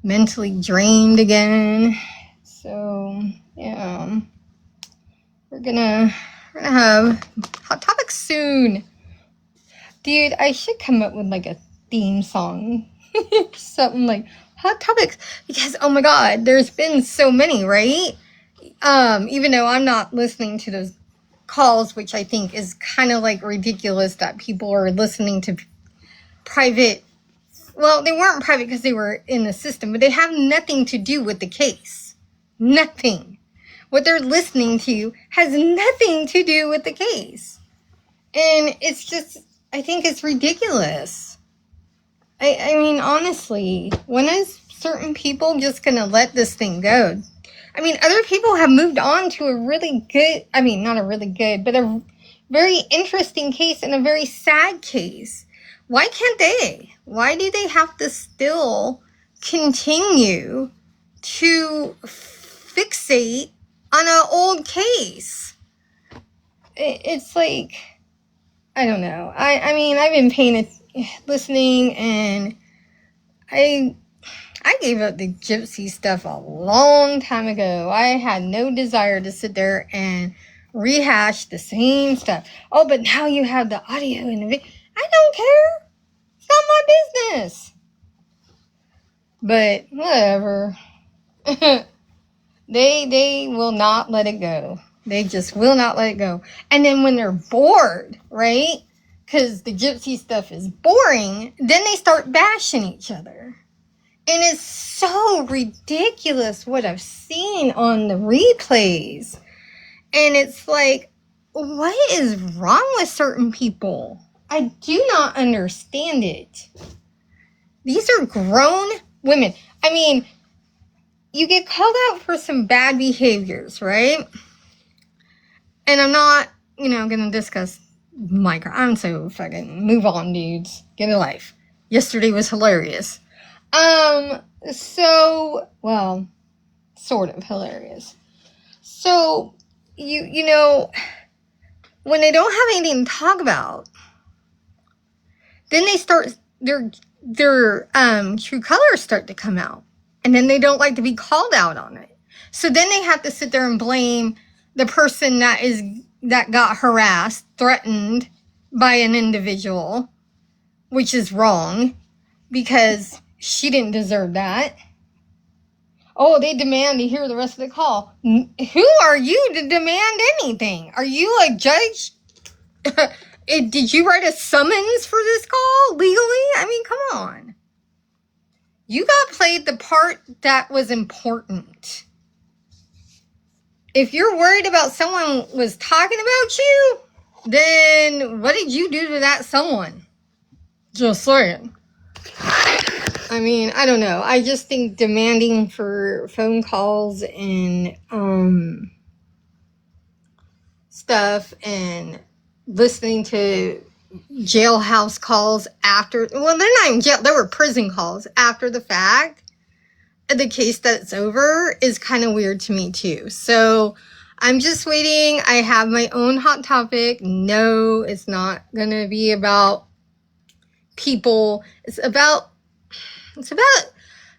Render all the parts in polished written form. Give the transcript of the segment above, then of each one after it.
mentally drained again. So, yeah. We're gonna have hot topics soon. Dude, I should come up with like a theme song. Something like hot topics. Because oh my god, there's been so many, right? Even though I'm not listening to those calls, which I think is kind of like ridiculous that people are listening to private. Well, they weren't private because they were in the system, but they have nothing to do with the case. Nothing. What they're listening to has nothing to do with the case. And it's just, I think it's ridiculous. I mean, honestly, when is certain people just going to let this thing go? I mean, other people have moved on to a really good, I mean, not a really good, but a very interesting case and a very sad case. Why can't they? Why do they have to still continue to fixate on an old case? It's like, I don't know. I mean, I've been listening, and I gave up the gypsy stuff a long time ago. I had no desire to sit there and rehash the same stuff. Oh, but now you have the audio and the video. I don't care. It's not my business. But whatever. They will not let it go. They just will not let it go. And then when they're bored, right? Because the gypsy stuff is boring, then they start bashing each other. And it's so ridiculous what I've seen on the replays. And it's like, what is wrong with certain people? I do not understand it. These are grown women. I mean, you get called out for some bad behaviors, right? And I'm not, going to discuss I'm so fucking move on, dudes. Get a life. Yesterday was hilarious. Well, sort of hilarious. So, you know, when they don't have anything to talk about, then they start, their true colors start to come out. And then they don't like to be called out on it. So then they have to sit there and blame the person that got harassed, threatened by an individual, which is wrong, because she didn't deserve that. Oh, they demand to hear the rest of the call. Who are you to demand anything? Are you a judge? Did you write a summons for this call legally? I mean, come on. You got played the part that was important. If you're worried about someone was talking about you, then what did you do to that someone? Just saying. I mean, I don't know. I just think demanding for phone calls and stuff and listening to jailhouse calls after, well, they're not in jail, they were prison calls after the fact, the case that's over, is kind of weird to me too. So I'm just waiting. I have my own hot topic. No, it's not going to be about people. It's about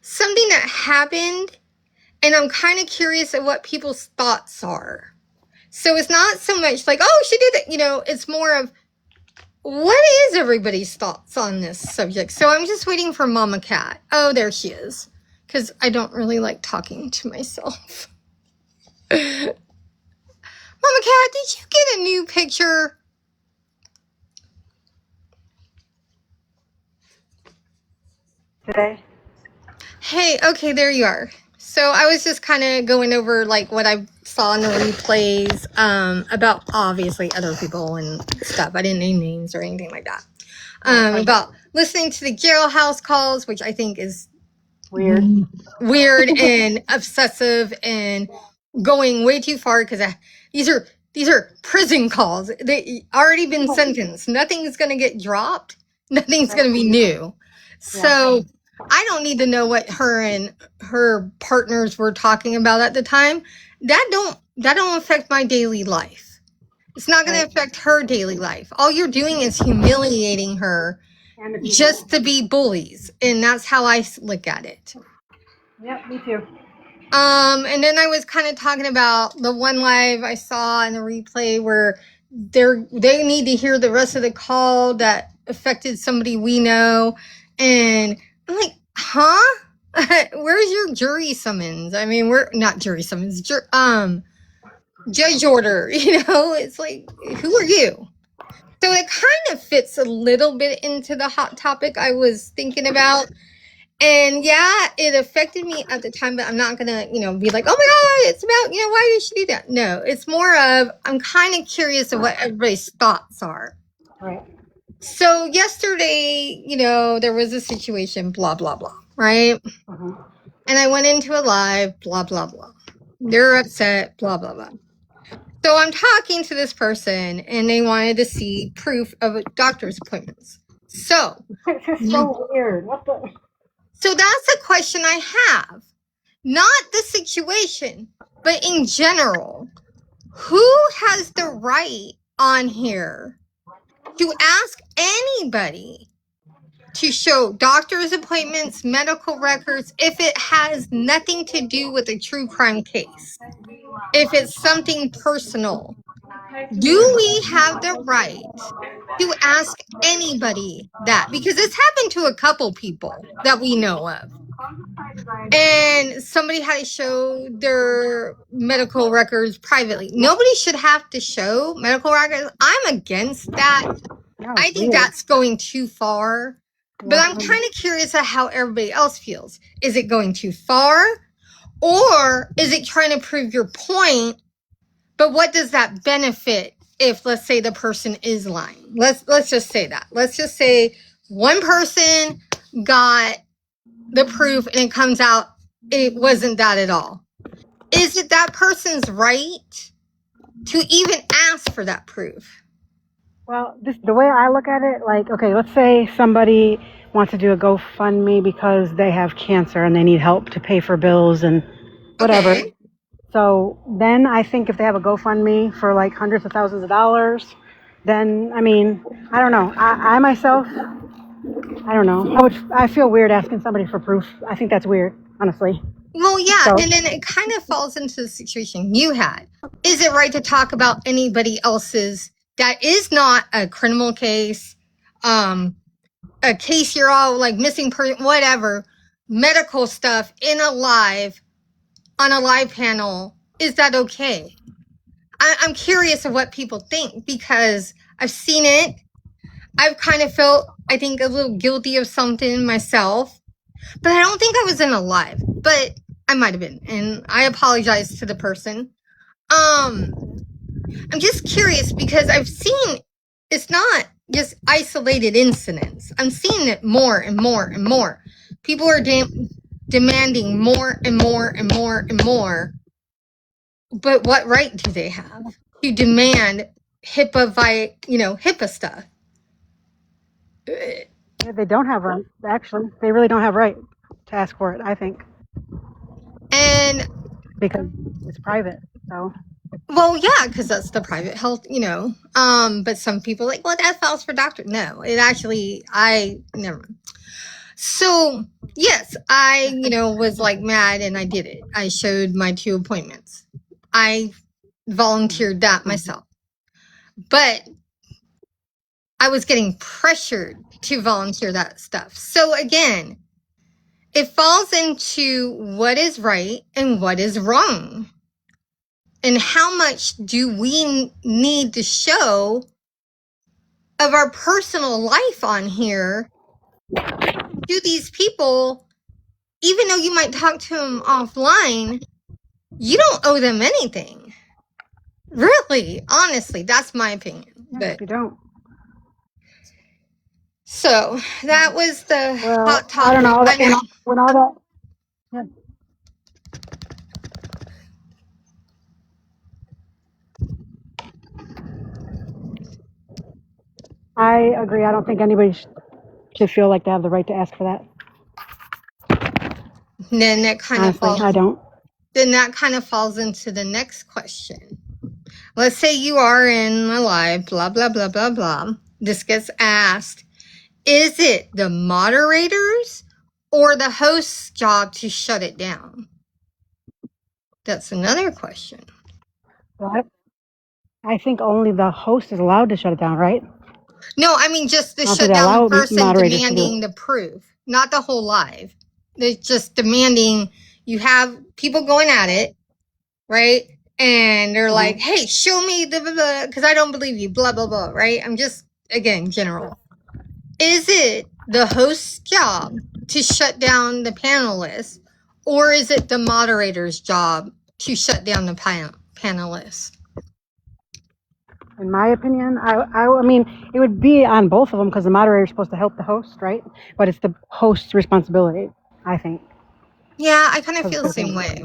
something that happened, and I'm kind of curious at what people's thoughts are. So it's not so much like, oh, she did it, it's more of, what is everybody's thoughts on this subject? So I'm just waiting for Mama Cat. Oh, there she is. Because I don't really like talking to myself. Mama Cat, did you get a new picture? Today? Hey, okay, there you are. So I was just kind of going over like what I saw in the replays about obviously other people and stuff. I didn't name names or anything like that. About listening to the jailhouse calls, which I think is weird and obsessive and going way too far, because these are prison calls. They already been sentenced. Nothing's going to get dropped. Nothing's going to be new. So I don't need to know what her and her partners were talking about at the time. That don't affect my daily life. It's not going to affect her daily life. All you're doing is humiliating her just to be bullies. And that's how I look at it. Yep, me too. And then I was kind of talking about the one live I saw in the replay where they need to hear the rest of the call that affected somebody we know. And I'm like, huh? Where's your jury summons? I mean, we're not jury summons, judge order, it's like, who are you? So it kind of fits a little bit into the hot topic I was thinking about. And yeah, it affected me at the time, but I'm not gonna, be like, oh my God, it's about, why did she do that? No, it's more of, I'm kind of curious of what everybody's thoughts are. Right. So yesterday, there was a situation, blah, blah, blah, right? Mhm. And I went into a live, blah, blah, blah. They're upset, blah, blah, blah. So I'm talking to this person and they wanted to see proof of doctor's appointments. So This is so weird. What the? So that's a question I have. Not the situation, but in general. Who has the right on here to ask anybody to show doctor's appointments, medical records, if it has nothing to do with a true crime case? If it's something personal, do we have the right to ask anybody that? Because it's happened to a couple people that we know of. And somebody had to show their medical records privately. Nobody should have to show medical records. I'm against that. No, I it's think weird. that's going too far. But I'm kind of curious at how everybody else feels. Is it going too far? Or is it trying to prove your point? But what does that benefit if, let's say, the person is lying? Let's just say that. Let's just say one person got the proof and it comes out it wasn't that at all. Is it that person's right to even ask for that proof? Well, the way I look at it, like, okay, let's say somebody wants to do a GoFundMe because they have cancer and they need help to pay for bills and whatever. Okay. So then I think if they have a GoFundMe for like hundreds of thousands of dollars, then, I mean, I don't know. I myself, I don't know. I feel weird asking somebody for proof. I think that's weird, honestly. Well, yeah, So, and then it kind of falls into the situation you had. Is it right to talk about anybody else's that is not a criminal case, a case you're all like missing person, whatever, medical stuff in a live on a live panel? Is that okay? I'm curious of what people think because I've seen it. I've kind of felt, I think, a little guilty of something myself, but I don't think I was in a live, but I might have been, and I apologize to the person. I'm just curious because I've seen it's not just isolated incidents. I'm seeing it more and more and more. People are demanding more and more and more and more. But what right do they have to demand HIPAA stuff? they don't have right. Actually, they really don't have right to ask for it, I think. And because it's private. So, well, yeah, because that's the private health, but some people are like, well, that falls for doctor. No, it actually, never mind. So yes, I, was like mad and I did it. I showed my 2 appointments. I volunteered that myself, but I was getting pressured to volunteer that stuff. So again, it falls into what is right and what is wrong. And how much do we need to show of our personal life on here to these people? Even though you might talk to them offline, you don't owe them anything. Really, honestly, that's my opinion. But you don't. So that was the hot topic. I don't know. When all that. Yeah. I agree. I don't think anybody should feel like they have the right to ask for that. Then that kind of falls. I don't. Then that kind of falls into the next question. Let's say you are in a live, blah, blah, blah, blah, blah. This gets asked. Is it the moderators or the host's job to shut it down? That's another question. But I think only the host is allowed to shut it down, right? No, I mean just the I don't think shut they down allow person moderators to do demanding it. the proof, not the whole live. They're just demanding. You have people going at it, right? And they're like, hey, show me the blah, blah, because I don't believe you, blah, blah, blah, right? I'm just, again, general. Is it the host's job to shut down the panelists, or is it the moderator's job to shut down the panelists? In my opinion, I mean, it would be on both of them because the moderator is supposed to help the host, right? But it's the host's responsibility, I think. Yeah, I kind of feel the same way.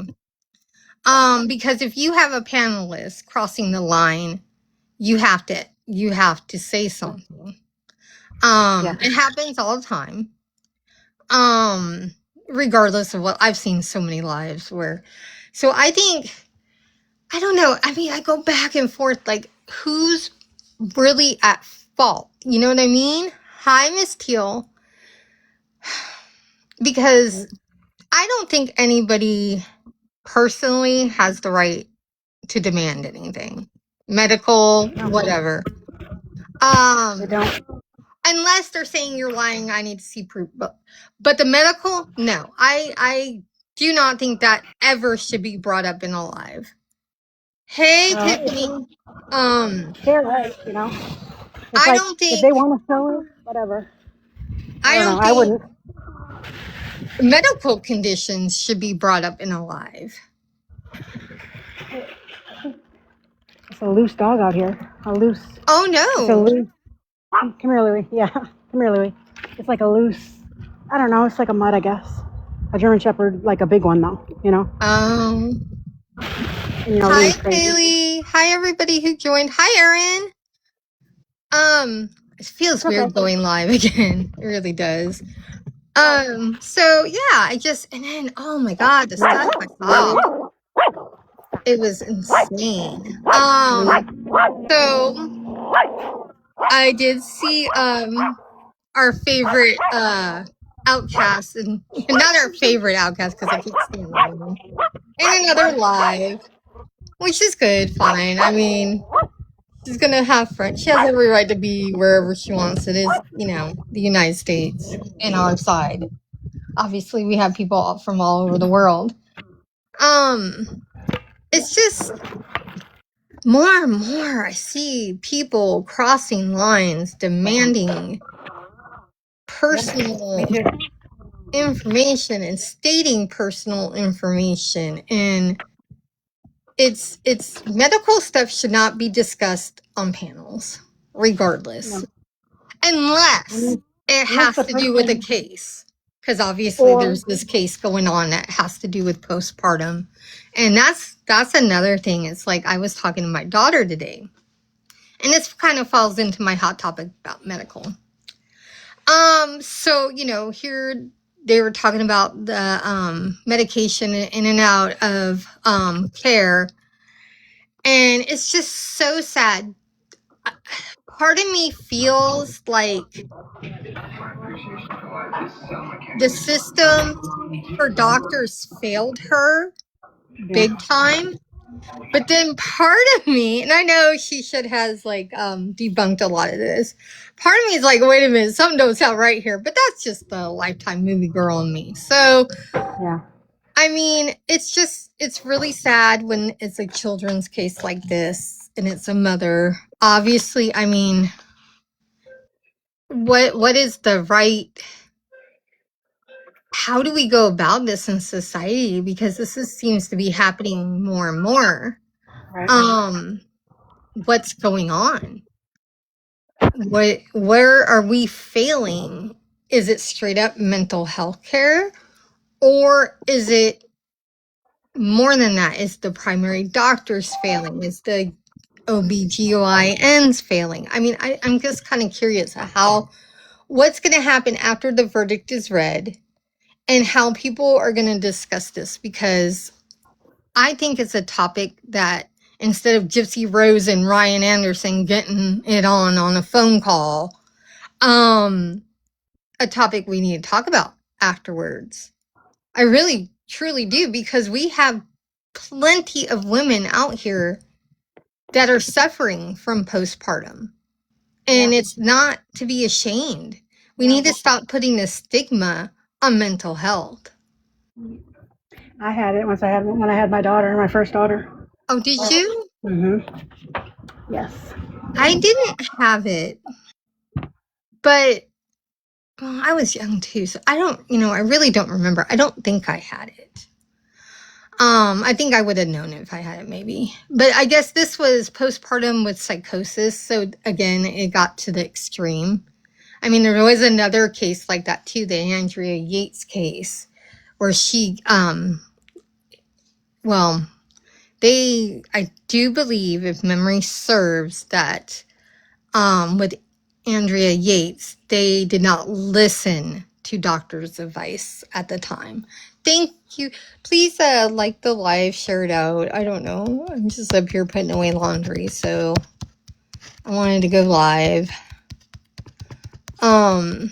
Because if you have a panelist crossing the line, you have to say something. Yeah. It happens all the time. Regardless of what I've seen so many lives where, so I think, I don't know. I mean, I go back and forth, like who's really at fault? You know what I mean? Hi, Miss Teal. Because I don't think anybody personally has the right to demand anything. Medical, whatever. They don't. Unless they're saying you're lying, I need to see proof. But the medical, no. I do not think that ever should be brought up in a live. Hey, Tiffany. They're right, you know. It's I like don't if they think want to show it, whatever. I I don't know. don't I think wouldn't. medical conditions should be brought up in a live. It's a loose dog out here. A loose. Oh It's a no. loose. Come here, Louie. Yeah, come here, Louie. It's like a loose. I don't know. It's like a mutt, I guess. A German Shepherd, like a big one though. You know. Um And, you know, Hi Louie's crazy. Kaylee. Hi everybody who joined. Hi Erin. It feels Okay. weird going live again. It really does. So yeah, and then oh my god, the stuff I saw. It was insane. So I did see our favorite outcast, and not our favorite outcast because I keep saying the name, in another live, which is good, fine. I mean, she's gonna have friends. She has every right to be wherever she wants. It is, the United States and our side. Obviously, we have people from all over the world. It's just more and more I see people crossing lines demanding personal information and stating personal information, and it's medical stuff should not be discussed on panels regardless, unless it has to do with a case, because obviously there's this case going on that has to do with postpartum, and that's another thing. It's like I was talking to my daughter today, and this kind of falls into my hot topic about medical. So here they were talking about the medication in and out of care, and it's just so sad. Part of me feels like the system for doctors failed her big time. But then part of me, and I know she should has like debunked a lot of this. Part of me is like, wait a minute, something don't sound right here. But that's just the Lifetime movie girl in me. So Yeah. I mean, it's really sad when it's a children's case like this and it's a mother. Obviously, I mean, what is the right, how do we go about this in society? Because seems to be happening more and more. Right. What's going on? Where are we failing? Is it straight up mental health care? Or is it more than that? Is the primary doctors failing? Is the OBGYNs failing? I mean, I'm just kind of curious what's going to happen after the verdict is read and how people are going to discuss this, because I think it's a topic that instead of Gypsy Rose and Ryan Anderson getting it on a phone call, a topic we need to talk about afterwards. I really, truly do, because we have plenty of women out here that are suffering from postpartum. And it's not to be ashamed. We need to stop putting the stigma on mental health. I had it when I had my daughter, my first daughter. Oh, did you? Yes. I didn't have it, but well, I was young too, so I don't, I really don't remember. I don't think I had it. I think I would have known it if I had it, maybe. But I guess this was postpartum with psychosis, so again, it got to the extreme. I mean, there was another case like that too, the Andrea Yates case, where she, well, I do believe, if memory serves, that with Andrea Yates, they did not listen to doctor's advice at the time. Thank you. Please like the live, share it out. I don't know. I'm just up here putting away laundry, so I wanted to go live. I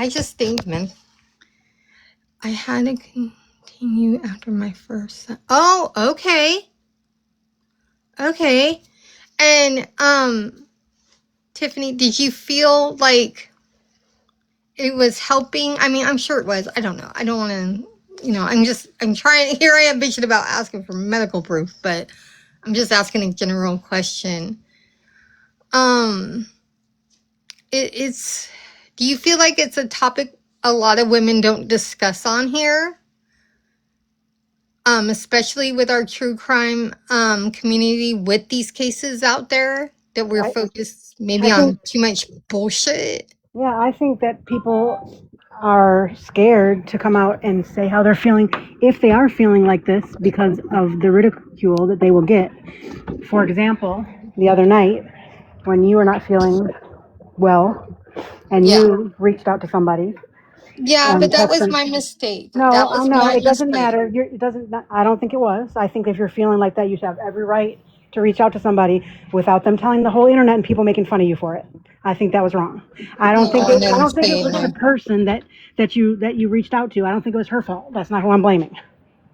just think, man, I had to continue after my first. Oh, okay. Okay. And Tiffany, did you feel like it was helping? I mean, I'm sure it was. I don't know. I don't want to, I'm trying. Here I am bitching about asking for medical proof, but I'm just asking a general question. It's, do you feel like it's a topic a lot of women don't discuss on here? Especially with our true crime community, with these cases out there, that we're focused maybe on too much bullshit. Yeah, I think that people are scared to come out and say how they're feeling if they are feeling like this because of the ridicule that they will get. For example, the other night when you were not feeling well and you reached out to somebody. Yeah, but that was my mistake. That was No, my it doesn't mistake. matter. It doesn't. I don't think it was. I think if you're feeling like that, you should have every right to reach out to somebody without them telling the whole internet and people making fun of you for it. I think that was wrong. I don't think. I don't think it was the person that you reached out to. I don't think it was her fault. That's not who I'm blaming.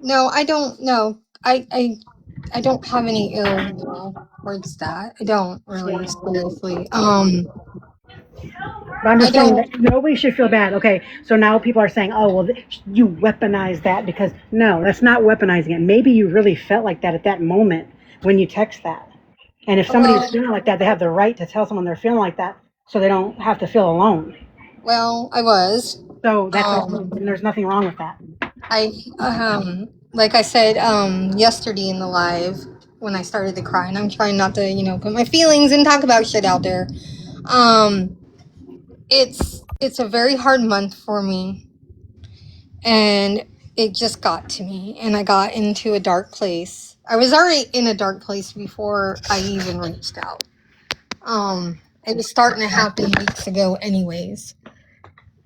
No, I don't know. I don't have any ill will towards that. I don't really, seriously. But I'm I just saying don't. that nobody should feel bad. Okay, so now people are saying, oh, well, you weaponize that because no, that's not weaponizing it. Maybe you really felt like that at that moment when you text that. And if somebody is feeling like that, they have the right to tell someone they're feeling like that so they don't have to feel alone. Well, I was. So that's and there's nothing wrong with that. Like I said, yesterday in the live when I started to cry, and I'm trying not to, put my feelings and talk about shit out there. It's a very hard month for me, and it just got to me, and I got into a dark place. I was already in a dark place before I even reached out. It was starting to happen weeks ago, anyways,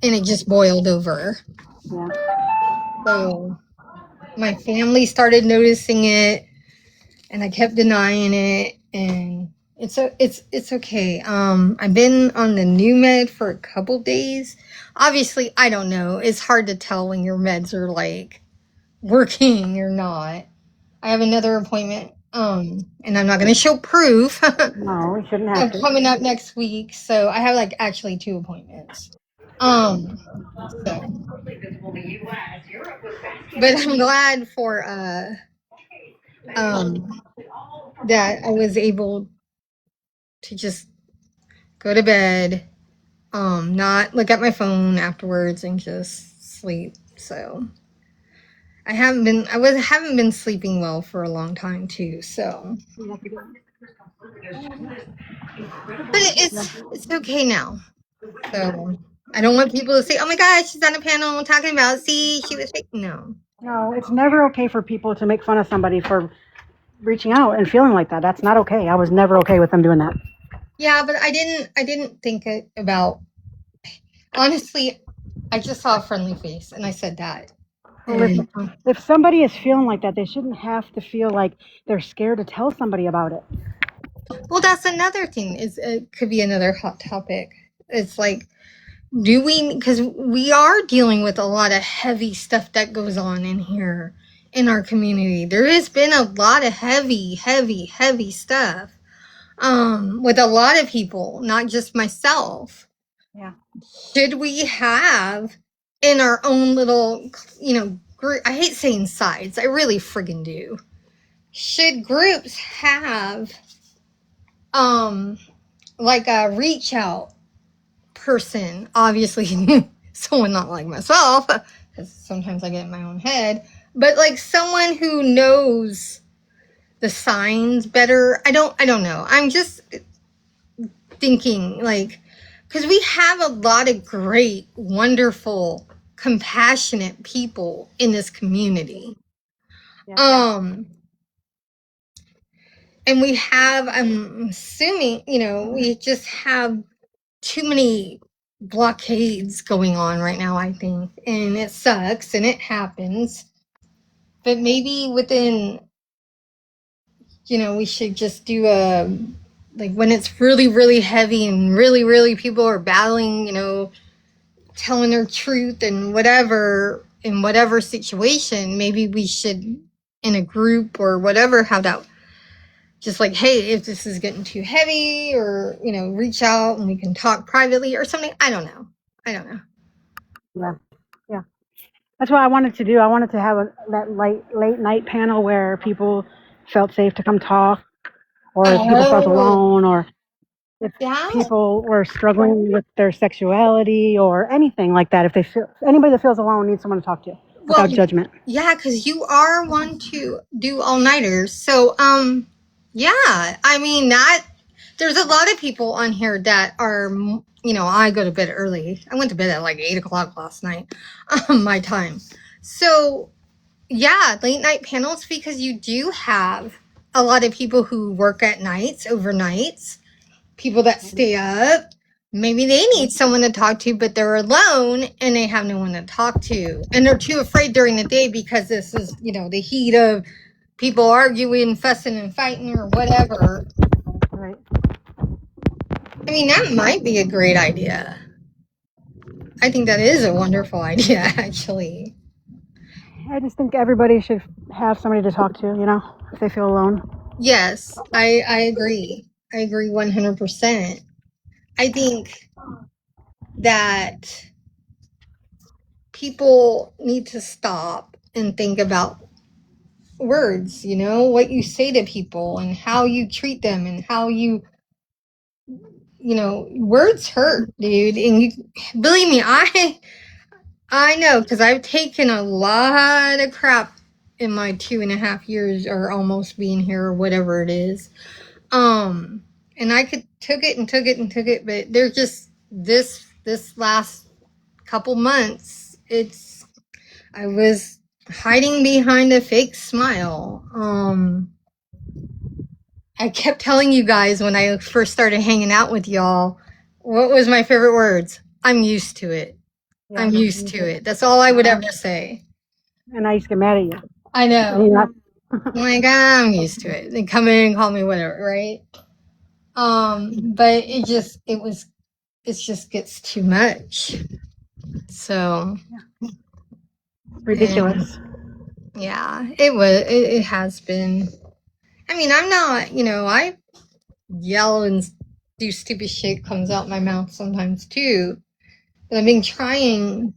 and it just boiled over. Yeah. So my family started noticing it, and I kept denying it, and it's okay. I've been on the new med for a couple days. Obviously, I don't know. It's hard to tell when your meds are like working or not. I have another appointment, and I'm not going to show proof. No, we shouldn't have to. Coming up next week, so I have like actually 2 appointments. So, but I'm glad for that I was able to just go to bed, not look at my phone afterwards, and just sleep. So I haven't been sleeping well for a long time too. So, but it's okay now. So I don't want people to say, "Oh my gosh, she's on a panel talking about, see, she was fake." No. No, it's never okay for people to make fun of somebody for reaching out and feeling like that. That's not okay. I was never okay with them doing that. Yeah, but I didn't think about. Honestly, I just saw a friendly face, and I said that. Well, if somebody is feeling like that, they shouldn't have to feel like they're scared to tell somebody about it. Well, that's another thing. It could be another hot topic. It's like, do we, because we are dealing with a lot of heavy stuff that goes on in here in our community. There has been a lot of heavy stuff with a lot of people, not just myself. Yeah. Should we have in our own little, group? I hate saying sides. I really friggin' do. Should groups have like a reach out person? Obviously, someone not like myself, because sometimes I get in my own head, but like someone who knows the signs better. I don't know. I'm just thinking, like, because we have a lot of great, wonderful, compassionate people in this community. Yeah. And we have, I'm assuming, we just have too many blockades going on right now, I think. And it sucks and it happens. But maybe within, we should just do like when it's really, really heavy and really, really people are battling, telling their truth and whatever, in whatever situation, maybe we should, in a group or whatever, have that just like, hey, if this is getting too heavy, or reach out and we can talk privately or something. I don't know. Yeah. Yeah. That's what I wanted to do. I wanted to have that late night panel where people felt safe to come talk, or if people felt Oh, alone, or if yeah. people were struggling with their sexuality or anything like that. If they feel anybody that feels alone needs someone to talk to Well, without judgment. yeah, because you are one to do all nighters. So, yeah, I mean, that there's a lot of people on here that are, I go to bed early. I went to bed at like 8 o'clock last night, my time. So, yeah, late night panels, because you do have a lot of people who work at nights, overnights, people that stay up. Maybe they need someone to talk to, but they're alone and they have no one to talk to. And they're too afraid during the day because this is, the heat of people arguing, fussing, and fighting or whatever. Right. I mean, that might be a great idea. I think that is a wonderful idea, actually. I just think everybody should have somebody to talk to, if they feel alone. Yes, I agree. I agree 100%. I think that people need to stop and think about words, what you say to people and how you treat them and how words hurt, dude. And you believe me, I know, because I've taken a lot of crap in my 2.5 years or almost being here or whatever it is. And I took it, but there's just this last couple months, I was hiding behind a fake smile. I kept telling you guys when I first started hanging out with y'all, what was my favorite words? I'm used to it. Yeah, I'm used to it. That's all I would ever say. and I used to get mad at you. I know. Not, Like, I'm used to it. They come in and call me whatever, right? But it just gets too much. So ridiculous. yeah, it has been. I mean, I'm not, I yell and do stupid shit comes out my mouth sometimes too. But I've been trying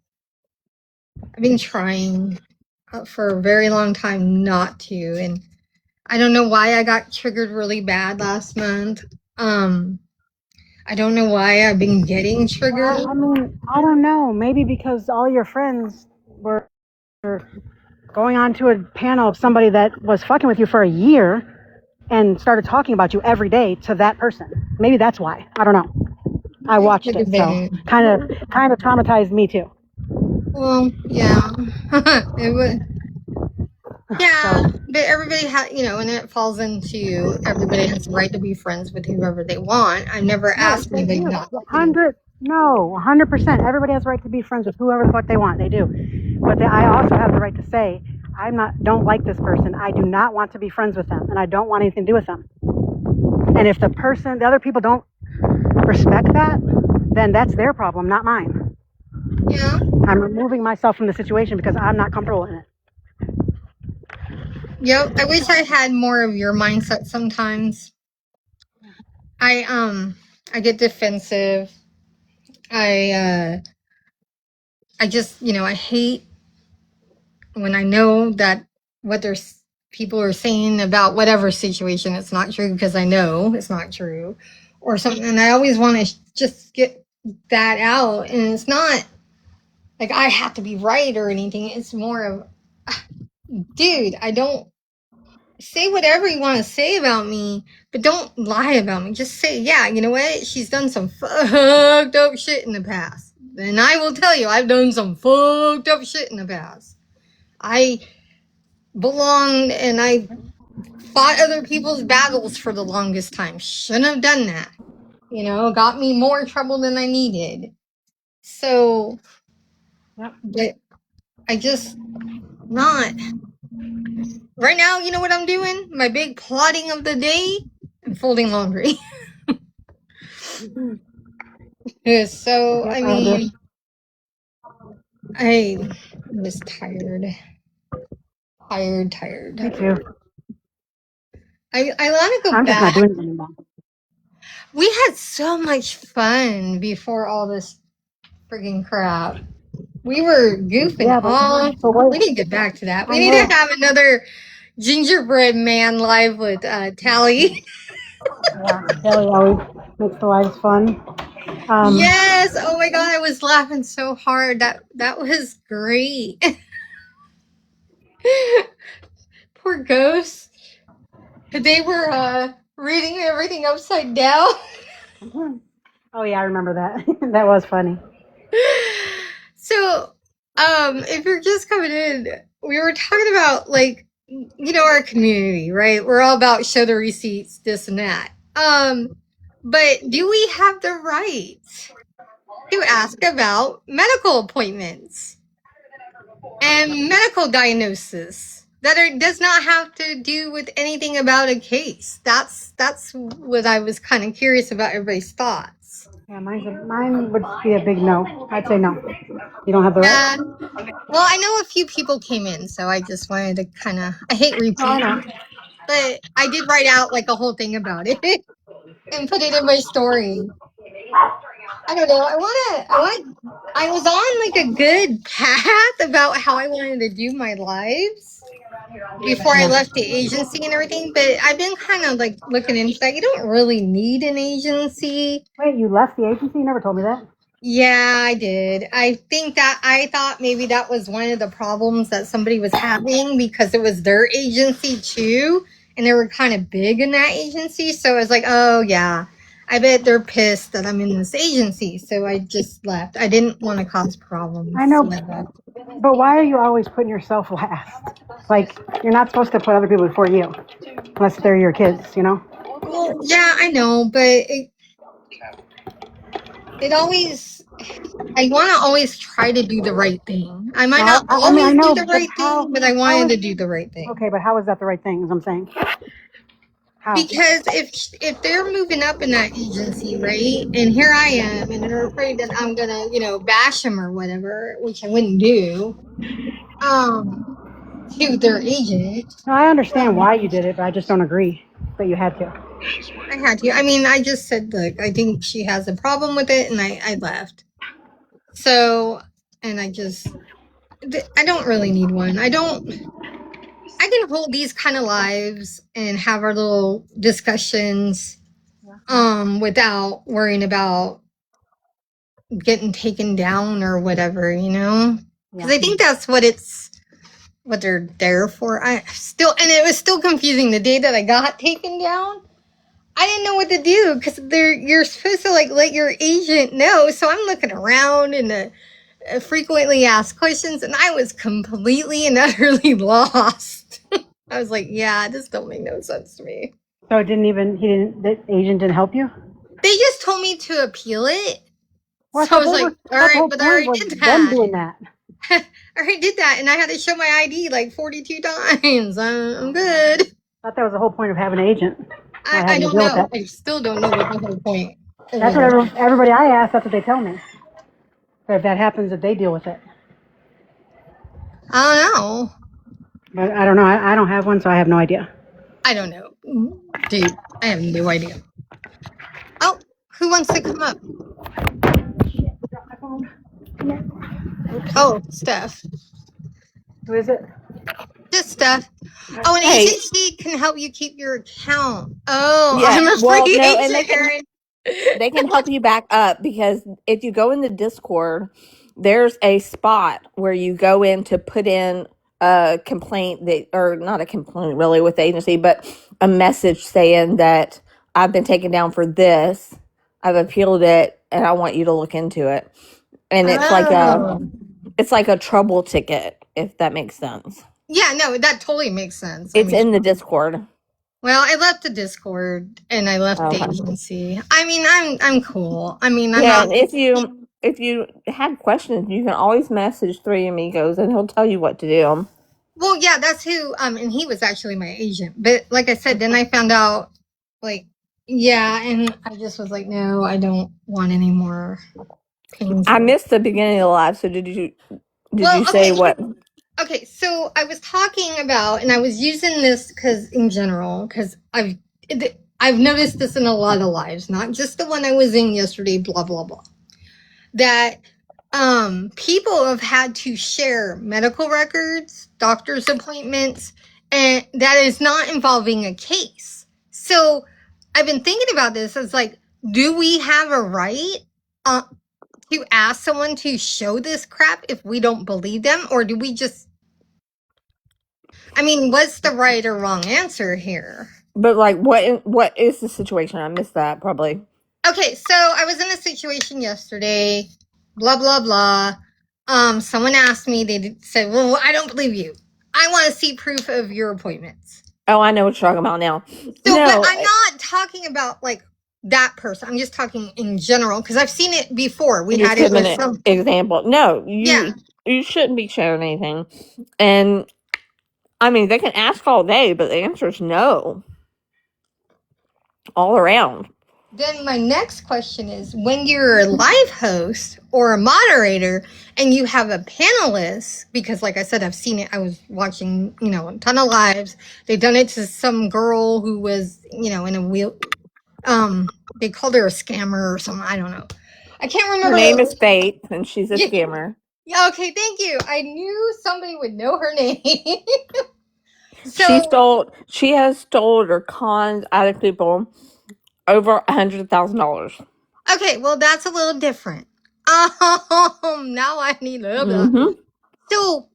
for a very long time not to. And I don't know why I got triggered really bad last month. I don't know why I've been getting triggered. I mean, I don't know. Maybe because all your friends were going on to a panel of somebody that was fucking with you for a year and started talking about you every day to that person. Maybe that's why. I don't know. I watched it, so kind of traumatized me too. Well, yeah, it would. Yeah, but everybody has, and it falls into everybody has the right to be friends with whoever they want. I never asked anybody not to. 100%. Everybody has the right to be friends with whoever the fuck they want. They do. But I also have the right to say, don't like this person. I do not want to be friends with them, and I don't want anything to do with them. And if the other people don't respect that, then that's their problem, not mine. Yeah. I'm removing myself from the situation because I'm not comfortable in it. Yep. I wish I had more of your mindset sometimes. I get defensive. I I just, I hate when I know that what there's people are saying about whatever situation it's not true because I know it's not true or something, and I always want to just get that out, and it's not like I have to be right or anything. It's more of, dude, I don't say whatever you want to say about me, but don't lie about me. Just say, yeah, you know what? She's done some fucked up shit in the past. And I will tell you, I've done some fucked up shit in the past. I belonged and I fought other people's battles for the longest time. Shouldn't have done that. Got me more trouble than I needed. So, Yep. but I just not. Right now, you know what I'm doing? My big plotting of the day? I'm folding laundry. So, Yep, I I mean, understand. I was tired. Tired. Me too. I want to go I'm just not back. doing it anymore. We had so much fun before all this friggin' crap. We were goofing Yeah, off. but We what? need to get back to that. I We need know. to have another gingerbread man live with Tally. Yeah, Kelly always makes the lives fun. Yes. Oh my god, I was laughing so hard. That was great. Poor ghosts. They were reading everything upside down. Oh yeah, I remember that. That was funny. So, if you're just coming in, we were talking about like, our community, right? We're all about show the receipts, this and that. But do we have the right to ask about medical appointments and medical diagnosis that does not have to do with anything about a case? That's what I was kind of curious about everybody's thoughts. Yeah, mine would be a big no. I'd say no. You don't have the right. Yeah. Well, I know a few people came in, so I just wanted to kind of. I hate Oh, I repeating, know. but I did write out like a whole thing about it and put it in my story. I don't know. I was on like a good path about how I wanted to do my lives before I Yeah. left the agency and everything, but I've been kind of like looking into that. You don't really need an agency. Wait, you left the agency? You never told me that. Yeah, I did. I thought maybe that was one of the problems that somebody was having because it was their agency too, and they were kind of big in that agency. So I was like, oh yeah, I bet they're pissed that I'm in this agency. So I just left. I didn't want to cause problems. I know, So I left. but why are you always putting yourself last? Like you're not supposed to put other people before you, unless they're your kids. You know. Well, yeah, I know, but it always. I want to always try to do the right thing. I might not I mean, I always do know, the but right thing, but I How wanted is? to do the right thing. Okay, but how is that the right thing? As I'm saying, how? Because if they're moving up in that agency, right, and here I am, and they're afraid that I'm gonna, bash them or whatever, which I wouldn't do, um, to their agent. No, I understand Um, why you did it, but I just don't agree. But you had to. I had to. I mean, I just said, look, I think she has a problem with it, and I left. So, and I don't really need one. I can hold these kind of lives and have our little discussions, without worrying about getting taken down or whatever, because Yeah. I think that's what they're there for. And it was still confusing the day that I got taken down. I didn't know what to do because you're supposed to like let your agent know. So I'm looking around and frequently asked questions, and I was completely and utterly lost. I was like, yeah, this don't make no sense to me. So the agent didn't help you? They just told me to appeal it. Well, I So I thought was like, all that's the right, whole but I point already was did them that. doing that. I already did that, and I had to show my ID like 42 times. I'm good. I thought that was the whole point of having an agent. Not I having to don't deal with know. that. I still don't know what the whole point That's is. what everybody I ask. That's what they tell me. If that happens, that they deal with it. I don't know. But I don't know. I don't have one, so I have no idea. I don't know. Dude, I have no idea. Oh, who wants to come up? Oh, Steph. Who is it? Just Steph. Oh, an Hey. agency can help you keep your account. Oh, Yeah, I'm a well, free no, and agent, Erin. they can help you back up, because if you go in the Discord, there's a spot where you go in to put in a complaint that, or not a complaint really with the agency, but a message saying that I've been taken down for this. I've appealed it and I want you to look into it. And Oh. it's like a trouble ticket, if that makes sense. Yeah, no, that totally makes sense. It's in the Discord. Well, I left the Discord and I left the agency. I mean, I'm cool. I mean, I'm not. And if you have questions, you can always message Three Amigos and he'll tell you what to do. Well, yeah, that's who. And he was actually my agent. But like I said, then I found out, like, yeah, and I just was like, no, I don't want any more pains. I missed the beginning of the live, so did you say okay. what? Okay, so I was talking about, and I was using this because in general, because I've noticed this in a lot of lives, not just the one I was in yesterday. Blah blah blah. That people have had to share medical records, doctor's appointments, and that is not involving a case. So I've been thinking about this as like, do we have a right to ask someone to show this crap if we don't believe them, or do we just? I mean, what's the right or wrong answer here? But like, what is the situation? I missed that probably. Okay, so I was in a situation yesterday. Blah blah blah. Someone asked me. They said, "Well, I don't believe you. I want to see proof of your appointments." Oh, I know what you're talking about now. So, but I'm not talking about like that person. I'm just talking in general because I've seen it before. We had it with some example. No, you shouldn't be sharing anything. And I mean, they can ask all day, but the answer is no. All around. Then my next question is, when you're a live host or a moderator and you have a panelist, because like I said, I've seen it. I was watching, a ton of lives. They've done it to some girl who was, in a wheel. They called her a scammer or something. I don't know. I can't remember. Her name is Faith, and she's a scammer. Yeah. Okay. Thank you. I knew somebody would know her name. She has stolen or conned out of people over $100,000. Okay, well that's a little different. Now I need a little bit. So,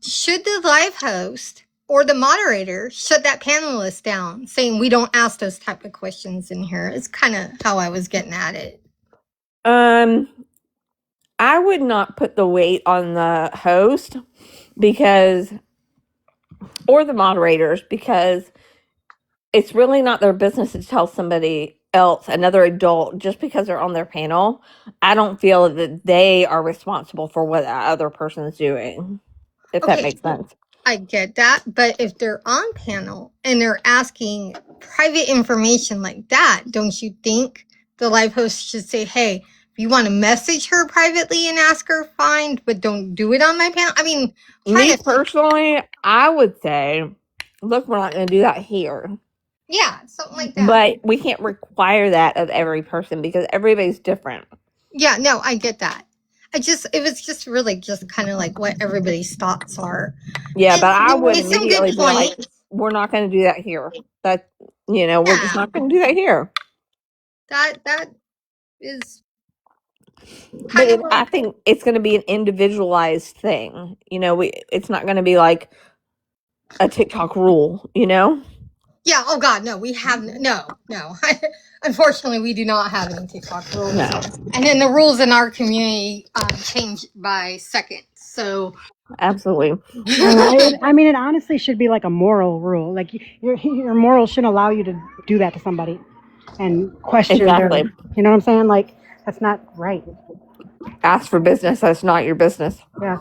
should the live host or the moderator shut that panelist down, saying we don't ask those type of questions in here? It's kind of how I was getting at it. I would not put the weight on the host or the moderators, because it's really not their business to tell somebody else, another adult, just because they're on their panel. I don't feel that they are responsible for what that other person is doing, if that makes sense. I get that, but if they're on panel and they're asking private information like that, don't you think the live host should say, hey, if you want to message her privately and ask her, fine, but don't do it on my panel? I mean, me personally, I would say, look, we're not going to do that here. Yeah, something like that. But we can't require that of every person because everybody's different. Yeah, no, I get that. It was just really just kind of like what everybody's thoughts are. Yeah, but I would immediately be like, we're not going to do that here. We're just not going to do that here. That is But I think it's going to be an individualized thing. It's not going to be like a TikTok rule, Yeah. Oh God, no. We have no. Unfortunately, we do not have any TikTok rules. No. And then the rules in our community change by seconds. So absolutely. I mean, it honestly should be like a moral rule. Like your morals shouldn't allow you to do that to somebody and question exactly. You know what I'm saying? Like that's not right. Ask for business. That's not your business. Yeah.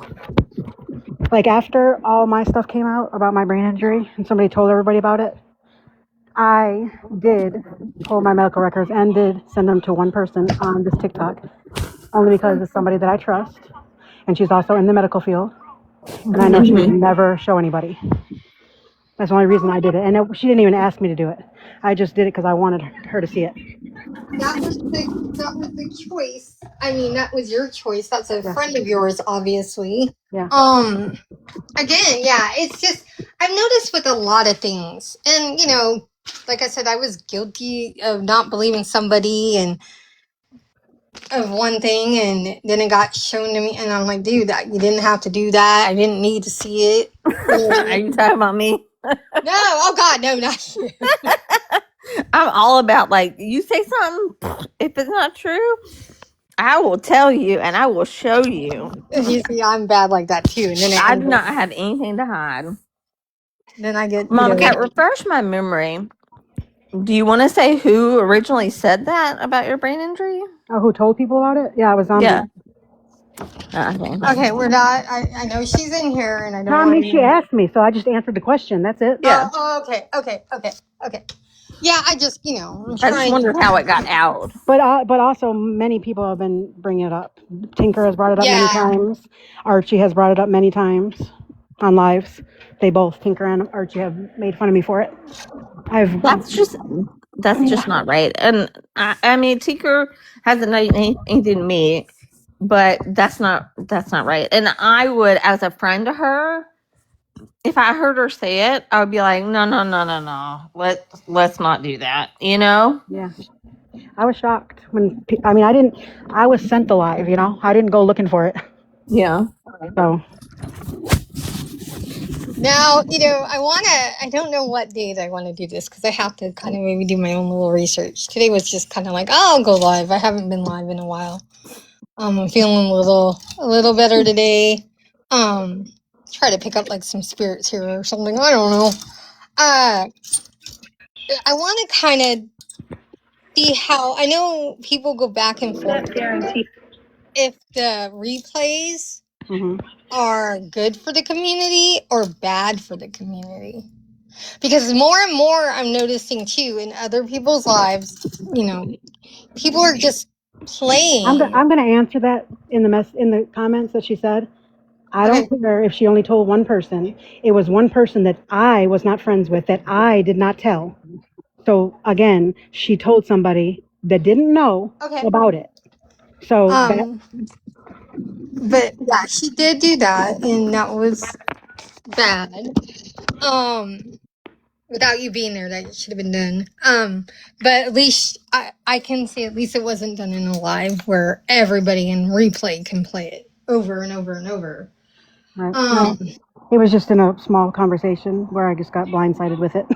Like after all my stuff came out about my brain injury and somebody told everybody about it, I did pull my medical records and did send them to one person on this TikTok. only because it's somebody that I trust, and she's also in the medical field, and I know she would never show anybody. That's the only reason I did it, and she didn't even ask me to do it. I just did it because I wanted her to see it. That was the choice. I mean, that was your choice. That's a Yeah. friend of yours, obviously. Yeah. Again, yeah, it's just I've noticed with a lot of things, and you know, like I said, I was guilty of not believing somebody and of one thing, and then it got shown to me, and I'm like, dude, that you didn't have to do that. I didn't need to see it. Are you talking about me? No, oh God, no, not you. I'm all about, like, you say something, if it's not true, I will tell you and I will show you. You see, I'm bad like that too, and then I do not have anything to hide. then I get Mama Cat, refresh my memory. Do you want to say who originally said that about your brain injury? Oh, who told people about it? Yeah, it was Zombie. Yeah. Okay, we're not. I know she's in here, and I don't. No, I mean, she asked me, so I just answered the question. That's it. Yeah. Oh, okay. Yeah, I just, you know, I just wondered how it got out. But also many people have been bringing it up. Tinker has brought it up many times. Archie has brought it up many times on lives. They both, Tinker and Archie, have made fun of me for it. That's just not right. And I mean, Tinker hasn't done anything to me, but that's not right. And I would, as a friend to her, if I heard her say it, I would be like, no. Let's not do that. You know? Yeah. I was shocked when I was sent alive, you know. I didn't go looking for it. Yeah. So now, you know, I don't know what date I want to do this because I have to kind of maybe do my own little research. Today was just kind of like, oh, I'll go live. I haven't been live in a while. I'm feeling a little better today. Try to pick up like some spirits here or something. I don't know. I want to kind of see how, I know people go back and forth if the replays are good for the community or bad for the community. Because more and more I'm noticing too in other people's lives, you know, people are just playing. I'm going to answer that in the comments that she said. I don't care if she only told one person. It was one person that I was not friends with that I did not tell. So again, she told somebody that didn't know about it. So but yeah, she did do that, and that was bad. Without you being there, that should have been done. But at least I can say at least it wasn't done in a live where everybody in replay can play it over and over and over. Right. It was just in a small conversation where I just got blindsided with it.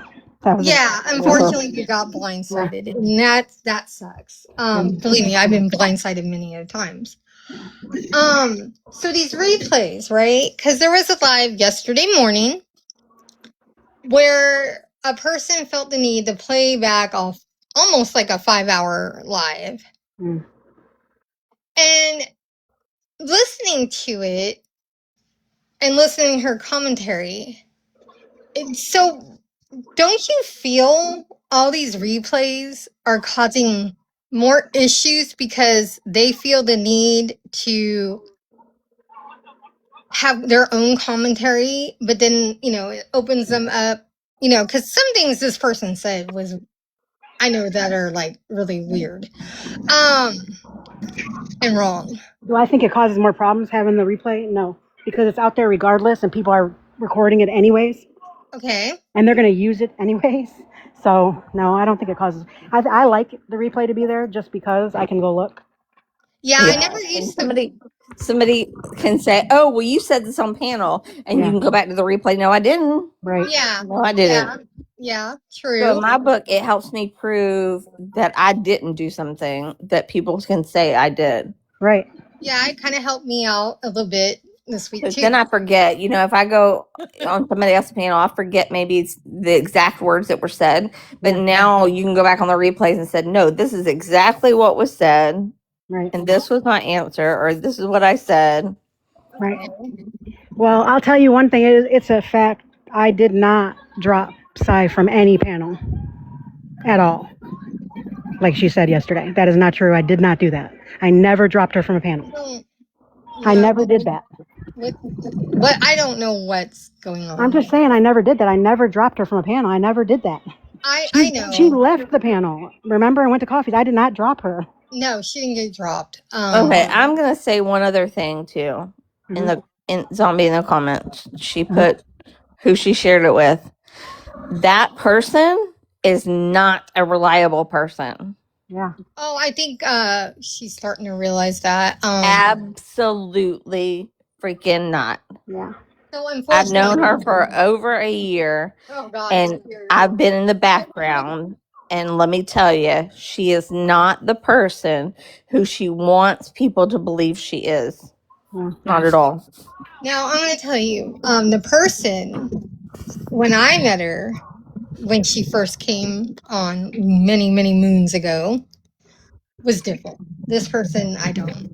Unfortunately, you got blindsided, and that sucks. Believe me, I've been blindsided many other times. So these replays, right? Because there was a live yesterday morning where a person felt the need to play back off almost like a 5-hour live. And listening to it and listening to her commentary, so don't you feel all these replays are causing more issues because they feel the need to have their own commentary, but then, you know, it opens them up, you know, because some things this person said was, I know, that are like really weird and wrong. Do I think it causes more problems having the replay? No, because it's out there regardless and people are recording it anyways. Okay. And they're going to use it anyways. So no, I don't think it causes. I like the replay to be there just because I can go look. Yeah, I never used somebody can say, oh, well, you said this on panel, and you can go back to the replay. No, I didn't. Right. Yeah. No, I didn't. Yeah, true. So in my book, it helps me prove that I didn't do something that people can say I did. Right. Yeah, it kind of helped me out a little bit this week too. Then I forget, you know, if I go on somebody else's panel, I forget maybe it's the exact words that were said. But now you can go back on the replays and said, no, this is exactly what was said. Right. And this was my answer, or this is what I said. Right. Well, I'll tell you one thing. It's a fact. I did not drop Psy from any panel at all. like she said yesterday. That is not true. I did not do that. I never dropped her from a panel. I never did that. What I don't know what's going on. I'm just saying I never did that. I never dropped her from a panel. I never did that. I know. She left the panel. Remember, I went to coffees. I did not drop her. No, she didn't get dropped. Okay, I'm gonna say one other thing too. In Zombie in the comments, she put who she shared it with. That person is not a reliable person. Yeah. Oh, I think she's starting to realize that. Absolutely freaking not. Yeah. So I've known her for over a year, and I've been in the background. And let me tell you, she is not the person who she wants people to believe she is. Yeah. Not at all. Now, I'm going to tell you, the person, when I met her, when she first came on many, many moons ago, was different. This person,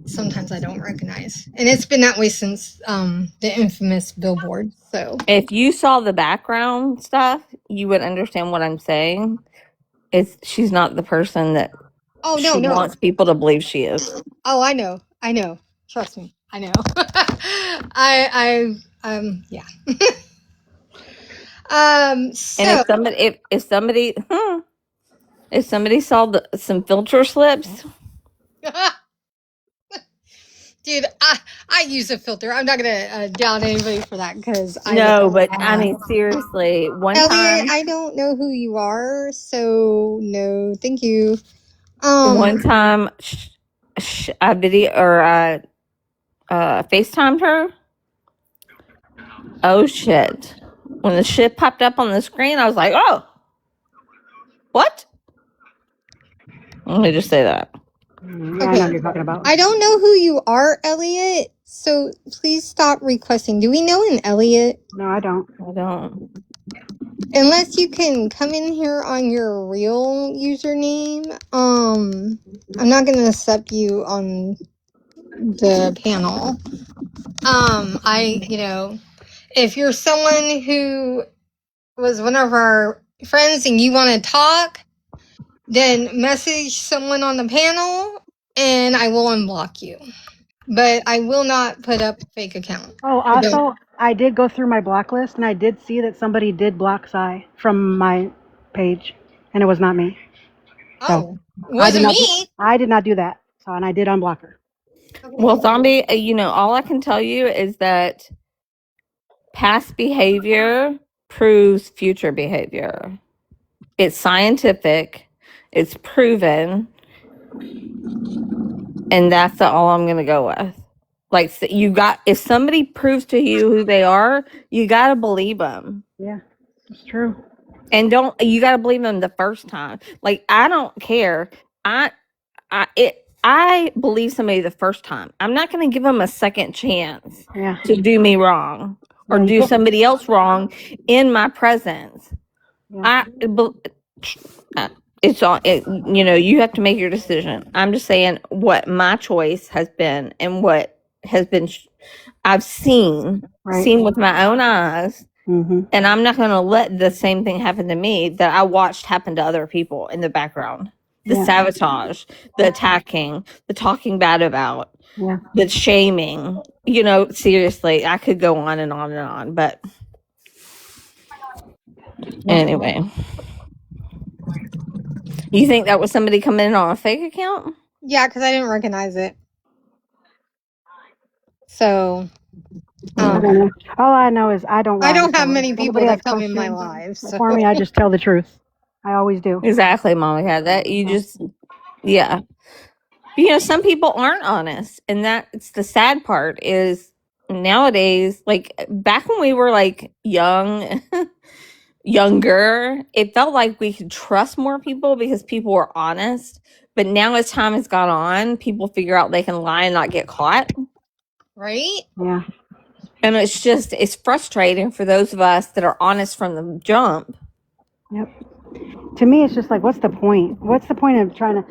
sometimes I don't recognize. And it's been that way since the infamous billboard. So if you saw the background stuff, you would understand what I'm saying. She's not the person that she wants people to believe she is. Oh, I know. Trust me, I know. Yeah. So, and if somebody saw some filter slips, dude, I use a filter. I'm not gonna down anybody for that because but I mean seriously, one Elliot, time I don't know who you are, so no, thank you. One time, I video or FaceTimed her. Oh shit! When the shit popped up on the screen, I was like, "Oh, what?" Let me just say that. Yeah, I know what you're talking about. I don't know who you are, Elliot. So please stop requesting. Do we know an Elliot? No, I don't. Unless you can come in here on your real username. I'm not gonna accept you on the panel. If you're someone who was one of our friends and you want to talk, then message someone on the panel and I will unblock you. But I will not put up a fake account. Oh, also, I did go through my block list and I did see that somebody did block Sai from my page, and it was not me. So, it wasn't me. I did not do that. So, and I did unblock her. Well, Zombie, all I can tell you is that past behavior proves future behavior. It's scientific, it's proven, and that's all I'm going to go with. Like, if somebody proves to you who they are, you got to believe them. Yeah, it's true. And you got to believe them the first time. Like, I don't care. I believe somebody the first time. I'm not going to give them a second chance to do me wrong or do somebody else wrong in my presence. Yeah. It's all you have to make your decision. I'm just saying what my choice has been and what has been I've seen with my own eyes. Mm-hmm. And I'm not going to let the same thing happen to me that I watched happen to other people in the background. The sabotage, the attacking, the talking bad about, the shaming. Seriously, I could go on and on and on. But anyway. You think that was somebody coming in on a fake account? Yeah, because I didn't recognize it. So, all I know is I don't have many people that come in my lives. So. For me, I just tell the truth. I always do. Exactly, Mama. Yeah, that you just, yeah. Some people aren't honest, and that's the sad part. Is nowadays, like back when we were like younger, it felt like we could trust more people because people were honest. But now, as time has gone on, people figure out they can lie and not get caught. Right? Yeah. And it's frustrating for those of us that are honest from the jump. Yep. To me, it's just like, what's the point? What's the point of trying to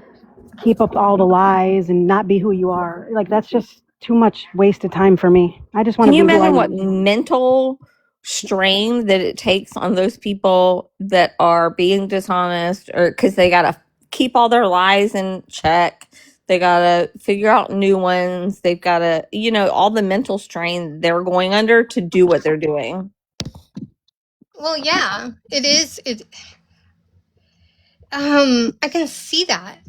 keep up all the lies and not be who you are? Like, that's just too much wasted time for me. I just want to be. Can you imagine what mental strain that it takes on those people that are being dishonest or because they got a keep all their lies in check. They gotta figure out new ones. They've gotta, all the mental strain they're going under to do what they're doing. Well, yeah, it is. I can see that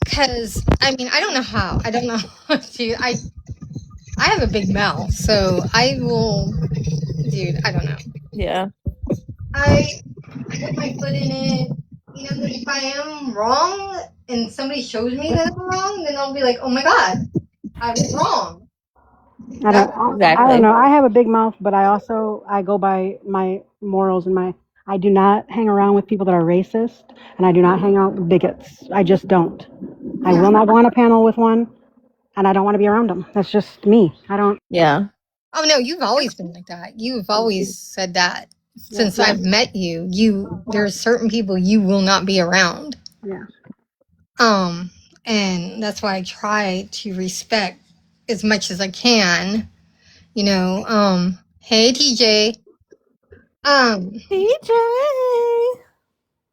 because I mean, I don't know how. I don't know how to. I have a big mouth, so I will, dude. I don't know. Yeah. I put my foot in it. If I am wrong and somebody shows me that I'm wrong, then I'll be like, oh my god, I was wrong. I don't Exactly. know. I have a big mouth, but I go by my morals and I do not hang around with people that are racist, and I do not hang out with bigots. I just don't. I will not go on a panel with one, and I don't want to be around them. That's just me. I don't. Yeah. Oh no, you've always been like that. You've always said that since I've met you. There's certain people you will not be around. Yeah. And that's why I try to respect as much as I can. Hey TJ. TJ.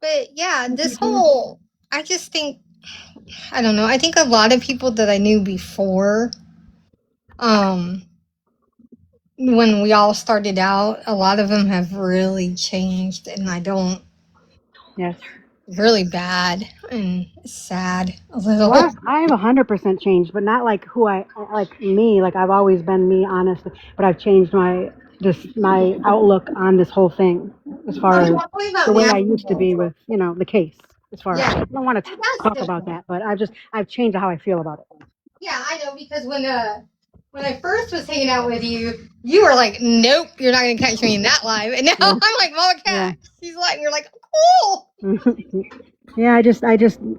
But yeah, this whole, I just think, I don't know. I think a lot of people that I knew before, when we all started out, a lot of them have really changed, and I don't. Yes. Really bad and sad a little. Well, I have 100% changed, but not like like me. Like I've always been me, honest. But I've changed my outlook on this whole thing, as far as the way I used to be with the case. As far as I don't want to talk about that, but I've changed how I feel about it. Yeah, I know, because when I first was hanging out with you, you were like, "Nope, you're not gonna catch me in that live," and now I'm like, "Mama Cat, she's live," and you're like, "Cool." Yeah,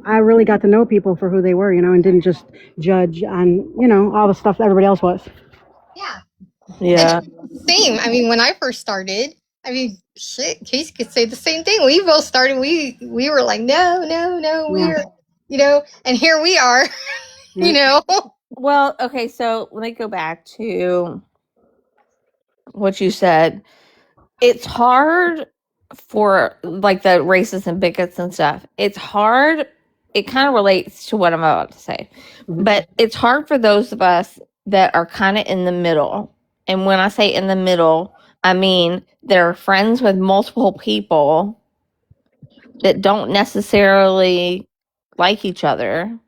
I really got to know people for who they were, and didn't just judge on all the stuff that everybody else was. Yeah. Yeah. Same. I mean, when I first started, I mean, shit, Casey could say the same thing. We both started. We were like, no, we're, and here we are, Well, okay, so let me go back to what you said. It's hard for like the racists and bigots and stuff. It's hard. It kind of relates to what I'm about to say, but it's hard for those of us that are kind of in the middle. And when I say in the middle, I mean they're friends with multiple people that don't necessarily like each other.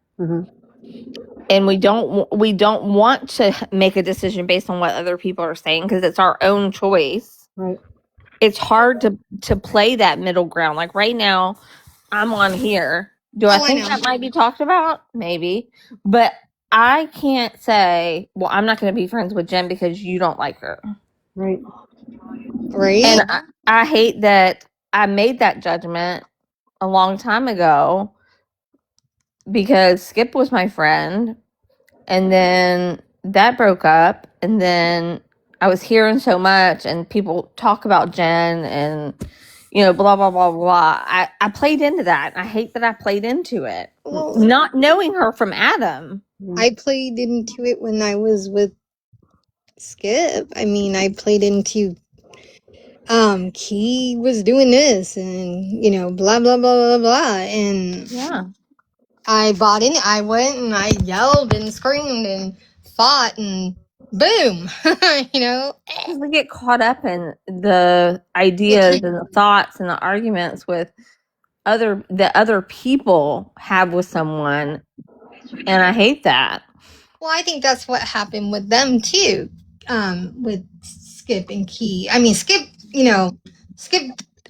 And we don't want to make a decision based on what other people are saying because it's our own choice. Right. It's hard to play that middle ground. Like right now, I'm on here. Do I think that might be talked about? Maybe. But I can't say, well, I'm not going to be friends with Jen because you don't like her. Right. Right. And I hate that I made that judgment a long time ago because Skip was my friend. And then that broke up. And then I was hearing so much and people talk about Jen and, blah, blah, blah, blah. I played into that. I hate that I played into it. Well, not knowing her from Adam. I played into it when I was with Skip. I mean, I played into, Key was doing this and, blah, blah, blah, blah, blah. And yeah, I bought in. I went and I yelled and screamed and fought and boom, because we get caught up in the ideas and the thoughts and the arguments with other people have with someone, and I hate that. Well, I think that's what happened with them too, with Skip and Key. I mean, Skip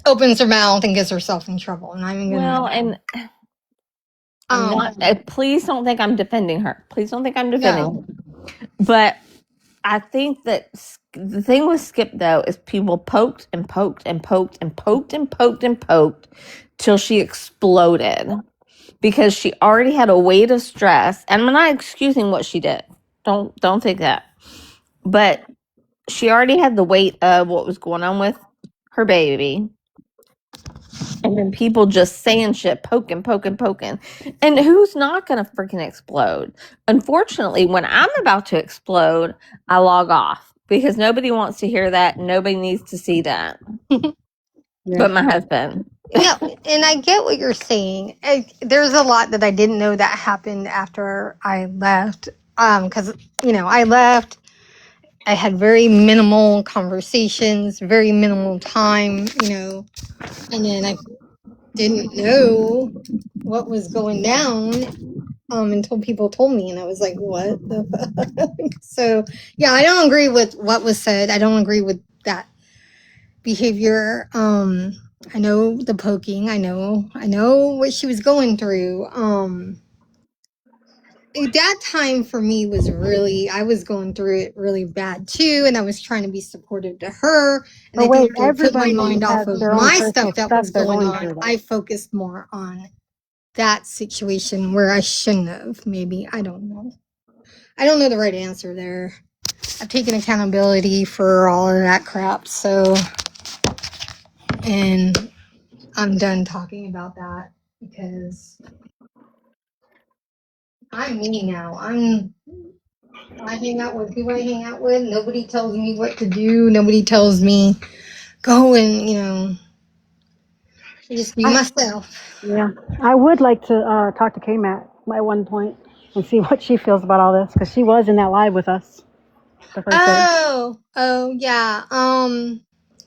opens her mouth and gets herself in trouble, and I'm gonna. Well, and I'm not. Please don't think I'm defending her. Please don't think I'm defending her. But I think that the thing with Skip though is people poked and poked and poked and poked and poked and poked till she exploded because she already had a weight of stress. And I'm not excusing what she did. Don't think that. But she already had the weight of what was going on with her baby. And then people just saying shit, poking. And who's not going to freaking explode? Unfortunately, when I'm about to explode, I log off because nobody wants to hear that. Nobody needs to see that. But my husband. No, and I get what you're saying. There's a lot that I didn't know that happened after I left. Because I left. I had very minimal conversations, very minimal time. And then I didn't know what was going down until people told me, and I was like, "What the fuck?" So yeah, I don't agree with what was said. I don't agree with that behavior. I know the poking. I know what she was going through. That time for me was really, I was going through it really bad too, and I was trying to be supportive to her. And But I wait, think to put my everybody mind off has of their own my personal stuff that stuff was they're going going on, through, though. I focused more on that situation where I shouldn't have. Maybe I don't know. I don't know the right answer there. I've taken accountability for all of that crap, so and I'm done talking about that because I'm me now. I hang out with who I hang out with. Nobody tells me what to do. Nobody tells me go and I just be myself. Yeah, I would like to talk to K-Matt at one point and see what she feels about all this, because she was in that live with us the first day. Oh yeah.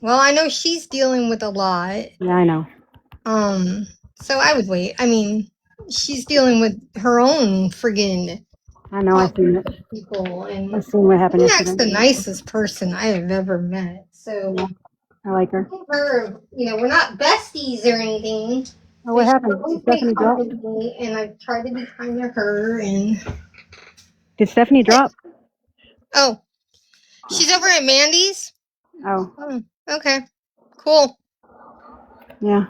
Well, I know she's dealing with a lot. Yeah, I know. So I would wait. I mean, she's dealing with her own friggin' I know. I've seen it. people, and I've seen what happened K-Mac's yesterday. the nicest person I have ever met. So Yeah, I like her. her, we're not besties or anything. Oh, But what she happened? always Did makes Stephanie fun drop? of me, and I've tried to be kind to her. And Did Stephanie drop? oh, she's over at Mandy's. Oh, Oh, okay, cool. yeah.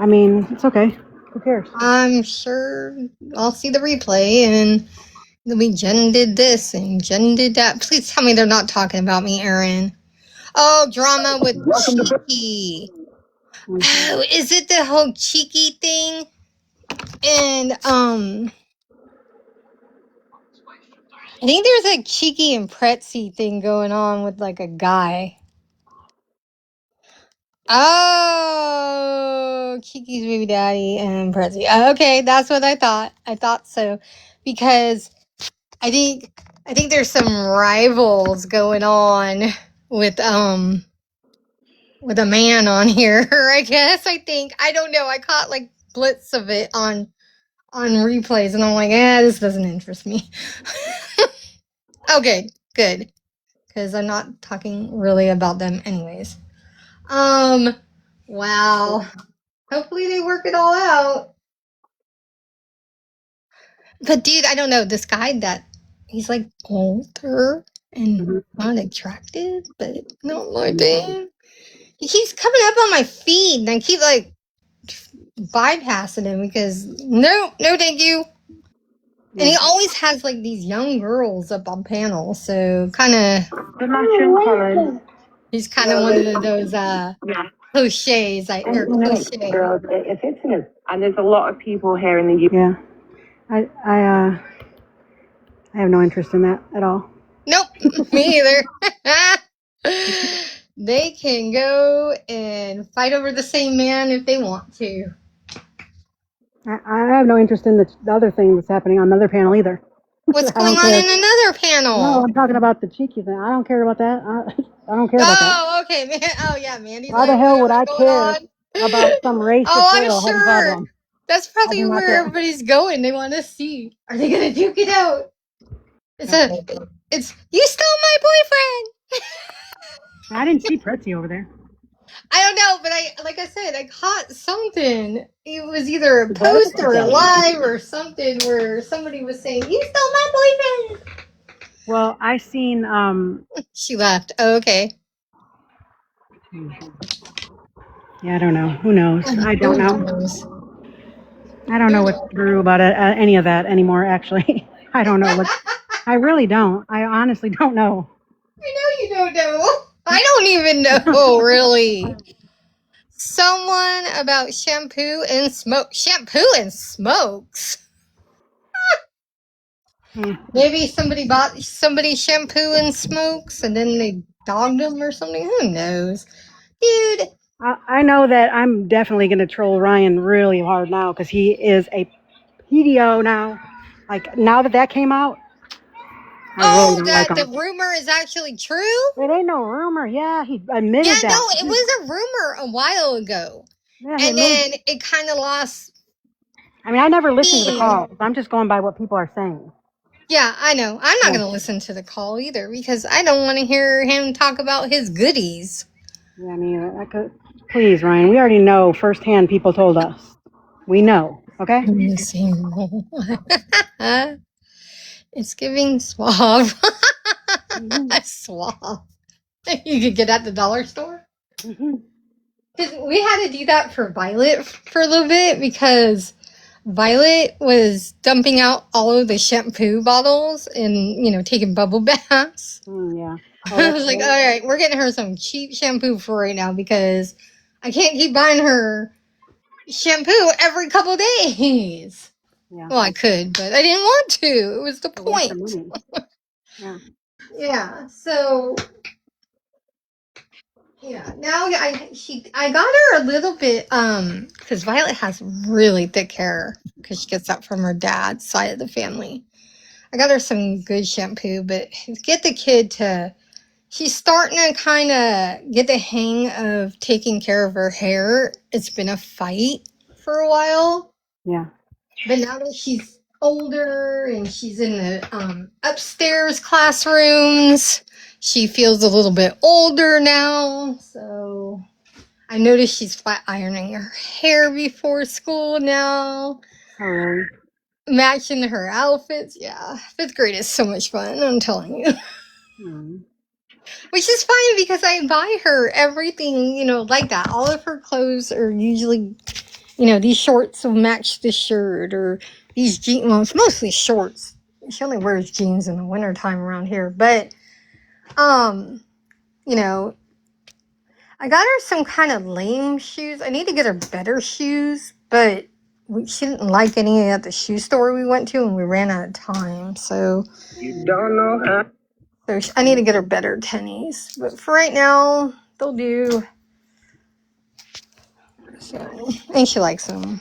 I mean, it's okay. Who cares? I'm sure I'll see the replay, and it'll be Jen did this and Jen did that. Please tell me they're not talking about me, Erin. Oh, drama with Cheeky. Oh, is it the whole Cheeky thing? And I think there's a Cheeky and Pretzi thing going on with like a guy. Oh, Kiki's baby daddy and Pretzi. Okay, that's what I thought. I thought so, because I think there's some rivals going on with with a man on here. I guess I don't know. I caught like blitz of it on replays, and I'm like, this doesn't interest me. Okay, good, because I'm not talking really about them anyways. Wow. Hopefully they work it all out. But dude, I don't know. This guy that he's like older and not attractive, but not my thing. He keeps coming up on my feed and I keep like bypassing him because no, thank you. And he always has like these young girls up on panels, so kind of he's kind of one of those cliches, like or cliche. And there's a lot of people here in the UK. Yeah, I have no interest in that at all. Nope, me either. They can go and fight over the same man if they want to. I have no interest in the other thing that's happening on the other panel either. What's I going don't on care. in another panel? No, I'm talking about the cheeky thing. I don't care about that. I don't care about that. Oh, okay, man. Oh, yeah, Mandy's Why the like, hell would I whatever's going care on. about some racist Oh, I'm girl having sure. problems? That's I probably do not where care. everybody's going. They want to see. Are they going to duke it out? It's, you stole my boyfriend. I didn't see Pretzi over there. I don't know, but like I said, I caught something. It was either a post or a live or something where somebody was saying, you stole my boyfriend. Well, I seen She left. Oh, okay. yeah, I don't know. Who knows? I don't know. knows? I don't know what's true about any of that anymore. Actually, I don't know what. I really don't. I honestly don't know. I know you don't know. I don't even know, really. Someone about shampoo and smoke. Shampoo and smokes. Maybe somebody bought somebody shampoo and smokes and then they dogged them or something. Who knows? Dude, I know that I'm definitely going to troll Ryan really hard now because he is a PDO now. Like, now that came out, I really Oh, don't like that the him. rumor is actually true? It ain't no rumor. Yeah, he Yeah, admitted no, that. it was a rumor a while ago. Yeah, he And admitted. then it kind of lost I mean, I never listened to the steam. calls. I'm just going by what people are saying. Yeah, I know. I'm not Yeah, going to listen to the call either because I don't want to hear him talk about his goodies. yeah. I mean, I could. Please, Ryan. We already know firsthand. People told us. We know. Okay. In the same role. It's giving suave. Hmm. Suave. You could get at the dollar store. Hmm. Because we had to do that for Violet for a little bit because Violet was dumping out all of the shampoo bottles and, taking bubble baths. Yeah. Oh, I that's was like, all great. right, we're getting her some cheap shampoo for right now because I can't keep buying her shampoo every couple days. Yeah. Well, I could, but I didn't want to. It was the A waste of point. money. Yeah. Yeah. So yeah, now I got her a little bit because Violet has really thick hair because she gets that from her dad's side of the family. I got her some good shampoo, but get the kid to she's starting to kind of get the hang of taking care of her hair. It's been a fight for a while, Yeah. but now that she's older and she's in the upstairs classrooms, she feels a little bit older now. So I noticed she's flat ironing her hair before school now, All right. matching her outfits. Yeah, fifth grade is so much fun, I'm telling you. Mm. Which is fine because I buy her everything, like that. All of her clothes are usually, these shorts will match this shirt or these jeans. Well, it's mostly shorts. She only wears jeans in the wintertime around here. But, you know, I got her some kind of lame shoes. I need to get her better shoes, but she didn't like any at the shoe store we went to and we ran out of time. So You don't know how. So I need to get her better tennies. But for right now, they'll do. So, and she likes them.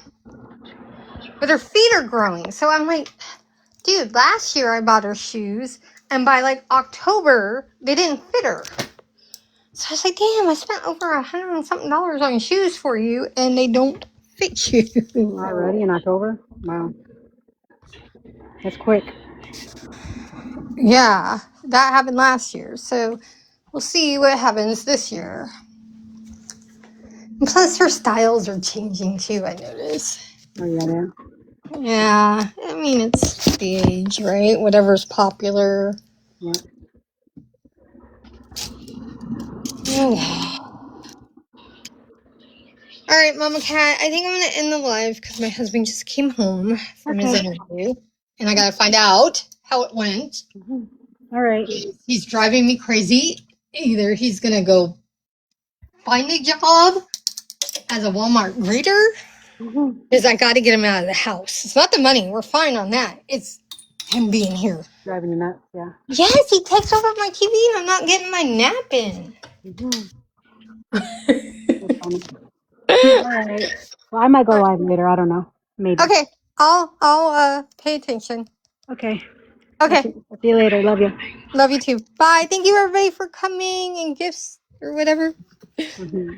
But her feet are growing. So I'm like, dude, last year I bought her shoes. And by like October, they didn't fit her. So I was like, damn, I spent over $100 and something on shoes for you. And they don't fit you. Already in October? Wow. That's quick. Yeah, that happened last year. So we'll see what happens this year. And plus, her styles are changing too, I notice. Oh, yeah. Yeah, I mean, it's the age, right? Whatever's popular. Yeah. All right, Mama Cat, I think I'm going to end the live because my husband just came home from his Okay. interview. And I got to find out how it went. Mm-hmm. All right. He's driving me crazy. Either he's going to go find a job as a Walmart greeter, Mm-hmm. because I got to get him out of the house. It's not the money. We're fine on that. It's him being here. Driving you nuts. Yeah. Yes, he takes over my TV and I'm not getting my nap in. Mm-hmm. That's funny. All right. Well, I might go live later. I don't know. Maybe. Okay, I'll pay attention. Okay. Okay, I'll see you later. Love you. love you too. Bye. Thank you everybody for coming and gifts or whatever. Mm-hmm.